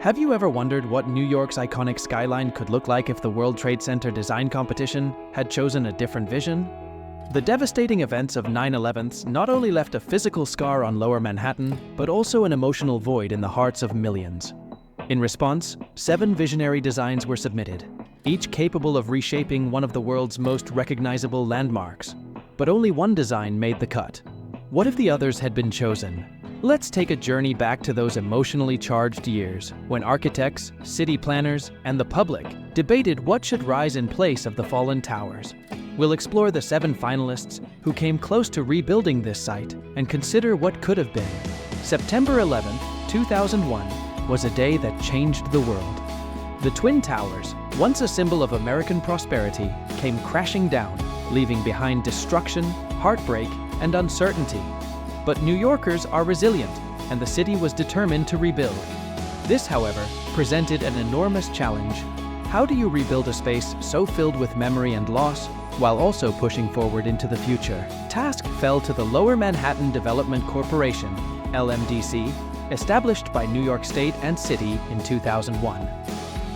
Have you ever wondered what New York's iconic skyline could look like if the World Trade Center design competition had chosen a different vision? The devastating events of 9/11 not only left a physical scar on Lower Manhattan, but also an emotional void in the hearts of millions. In response, 7 visionary designs were submitted, each capable of reshaping one of the world's most recognizable landmarks. But only one design made the cut. What if the others had been chosen? Let's take a journey back to those emotionally charged years when architects, city planners, and the public debated what should rise in place of the fallen towers. We'll explore the 7 finalists who came close to rebuilding this site and consider what could have been. September 11, 2001 was a day that changed the world. The Twin Towers, once a symbol of American prosperity, came crashing down, leaving behind destruction, heartbreak, and uncertainty. But New Yorkers are resilient, and the city was determined to rebuild. This, however, presented an enormous challenge. How do you rebuild a space so filled with memory and loss, while also pushing forward into the future? Task fell to the Lower Manhattan Development Corporation, LMDC, established by New York State and City in 2001.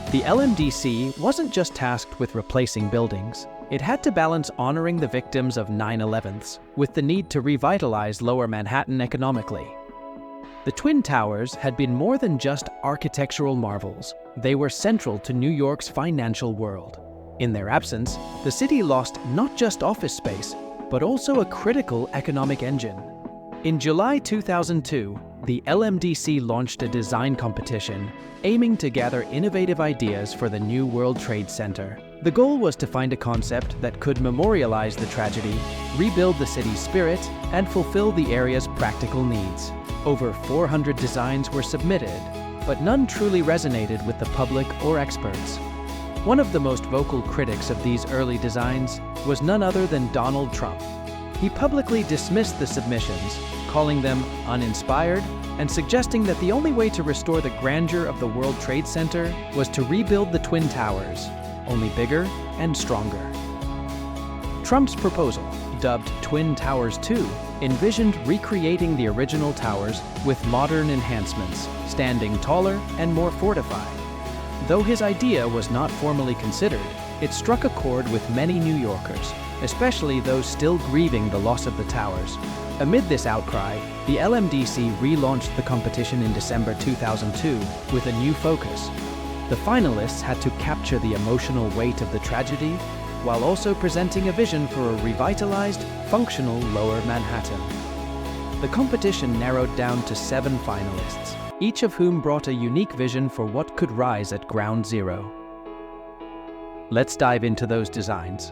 The LMDC wasn't just tasked with replacing buildings. It had to balance honoring the victims of 9/11 with the need to revitalize Lower Manhattan economically. The Twin Towers had been more than just architectural marvels. They were central to New York's financial world. In their absence, the city lost not just office space, but also a critical economic engine. In July 2002, the LMDC launched a design competition aiming to gather innovative ideas for the new World Trade Center. The goal was to find a concept that could memorialize the tragedy, rebuild the city's spirit, and fulfill the area's practical needs. Over 400 designs were submitted, but none truly resonated with the public or experts. One of the most vocal critics of these early designs was none other than Donald Trump. He publicly dismissed the submissions, calling them uninspired and suggesting that the only way to restore the grandeur of the World Trade Center was to rebuild the Twin Towers, only bigger and stronger. Trump's proposal, dubbed Twin Towers 2, envisioned recreating the original towers with modern enhancements, standing taller and more fortified. Though his idea was not formally considered, it struck a chord with many New Yorkers, especially those still grieving the loss of the towers. Amid this outcry, the LMDC relaunched the competition in December 2002 with a new focus. The finalists had to capture the emotional weight of the tragedy while also presenting a vision for a revitalized, functional Lower Manhattan. The competition narrowed down to 7 finalists, each of whom brought a unique vision for what could rise at ground zero. Let's dive into those designs.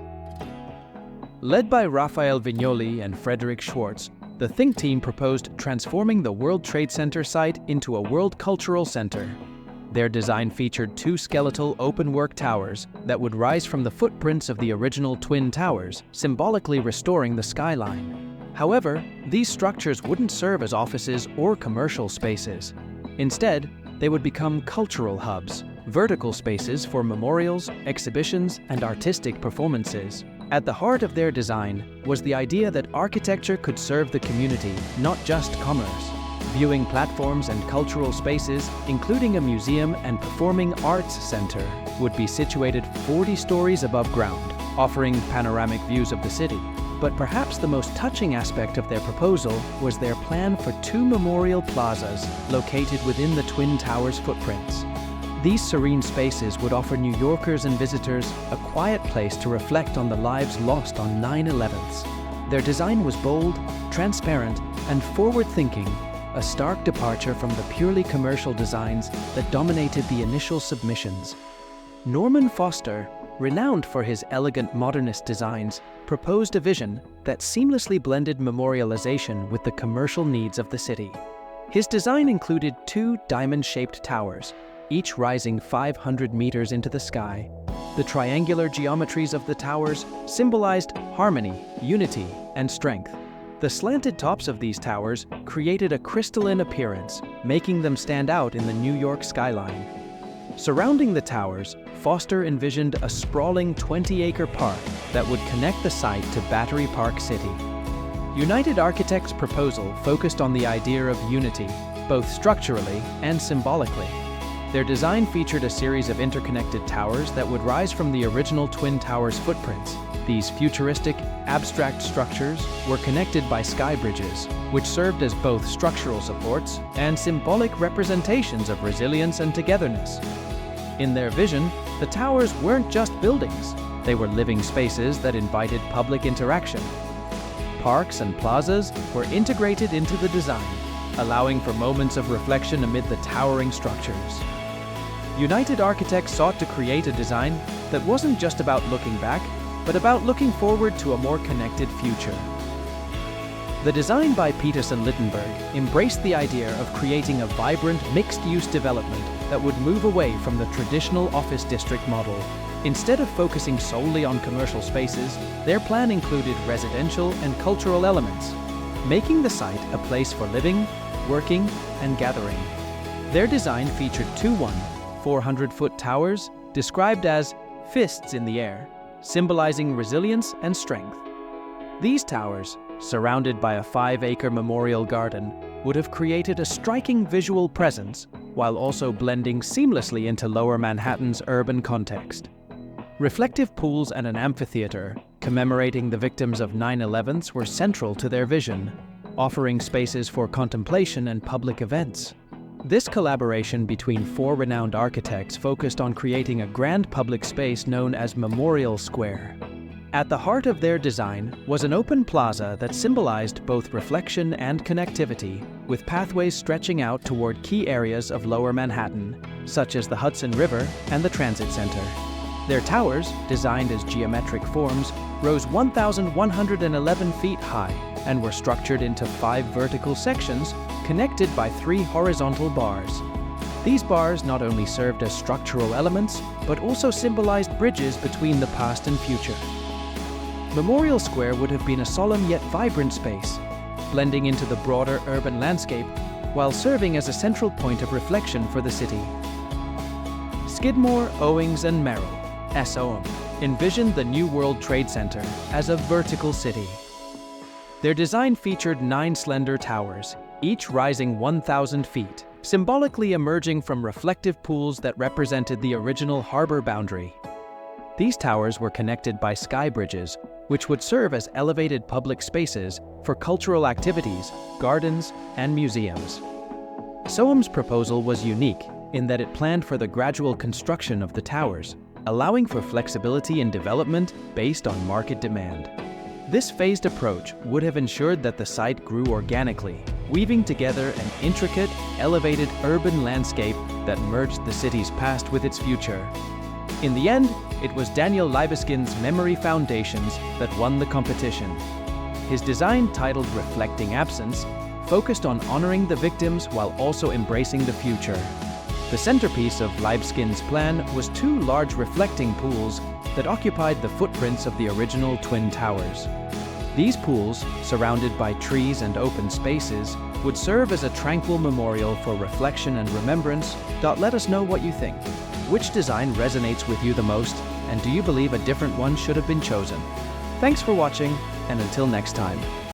Led by Raphael Vignoli and Frederick Schwartz, the think team proposed transforming the World Trade Center site into a World Cultural Center. Their design featured 2 skeletal open-work towers that would rise from the footprints of the original Twin Towers, symbolically restoring the skyline. However, these structures wouldn't serve as offices or commercial spaces. Instead, they would become cultural hubs, vertical spaces for memorials, exhibitions, and artistic performances. At the heart of their design was the idea that architecture could serve the community, not just commerce. Viewing platforms and cultural spaces, including a museum and performing arts center, would be situated 40 stories above ground, offering panoramic views of the city. But perhaps the most touching aspect of their proposal was their plan for 2 memorial plazas located within the Twin Towers footprints. These serene spaces would offer New Yorkers and visitors a quiet place to reflect on the lives lost on 9/11. Their design was bold, transparent, and forward-thinking, a stark departure from the purely commercial designs that dominated the initial submissions. Norman Foster, renowned for his elegant modernist designs, proposed a vision that seamlessly blended memorialization with the commercial needs of the city. His design included 2 diamond-shaped towers, each rising 500 meters into the sky. The triangular geometries of the towers symbolized harmony, unity, and strength. The slanted tops of these towers created a crystalline appearance, making them stand out in the New York skyline. Surrounding the towers, Foster envisioned a sprawling 20-acre park that would connect the site to Battery Park City. United Architects' proposal focused on the idea of unity, both structurally and symbolically. Their design featured a series of interconnected towers that would rise from the original Twin Towers footprints. These futuristic, abstract structures were connected by sky bridges, which served as both structural supports and symbolic representations of resilience and togetherness. In their vision, the towers weren't just buildings, they were living spaces that invited public interaction. Parks and plazas were integrated into the design, allowing for moments of reflection amid the towering structures. United Architects sought to create a design that wasn't just about looking back, but about looking forward to a more connected future. The design by Peterson-Littenberg embraced the idea of creating a vibrant, mixed-use development that would move away from the traditional office district model. Instead of focusing solely on commercial spaces, their plan included residential and cultural elements, making the site a place for living, working, and gathering. Their design featured two 400-foot towers described as fists in the air, symbolizing resilience and strength. These towers, surrounded by a 5-acre memorial garden, would have created a striking visual presence while also blending seamlessly into Lower Manhattan's urban context. Reflective pools and an amphitheater commemorating the victims of 9/11 were central to their vision, offering spaces for contemplation and public events. This collaboration between 4 renowned architects focused on creating a grand public space known as Memorial Square. At the heart of their design was an open plaza that symbolized both reflection and connectivity, with pathways stretching out toward key areas of Lower Manhattan, such as the Hudson River and the Transit Center. Their towers, designed as geometric forms, rose 1,111 feet high and were structured into 5 vertical sections connected by 3 horizontal bars. These bars not only served as structural elements, but also symbolized bridges between the past and future. Memorial Square would have been a solemn yet vibrant space, blending into the broader urban landscape while serving as a central point of reflection for the city. Skidmore, Owings, and Merrill, SOM, envisioned the New World Trade Center as a vertical city. Their design featured 9 slender towers, each rising 1,000 feet, symbolically emerging from reflective pools that represented the original harbor boundary. These towers were connected by sky bridges, which would serve as elevated public spaces for cultural activities, gardens, and museums. SOM's proposal was unique in that it planned for the gradual construction of the towers, allowing for flexibility in development based on market demand. This phased approach would have ensured that the site grew organically, weaving together an intricate, elevated urban landscape that merged the city's past with its future. In the end, it was Daniel Libeskind's Memory Foundations that won the competition. His design, titled Reflecting Absence, focused on honoring the victims while also embracing the future. The centerpiece of Libeskind's plan was 2 large reflecting pools that occupied the footprints of the original Twin Towers. These pools, surrounded by trees and open spaces, would serve as a tranquil memorial for reflection and remembrance. Let us know what you think. Which design resonates with you the most, and do you believe a different one should have been chosen? Thanks for watching, and until next time.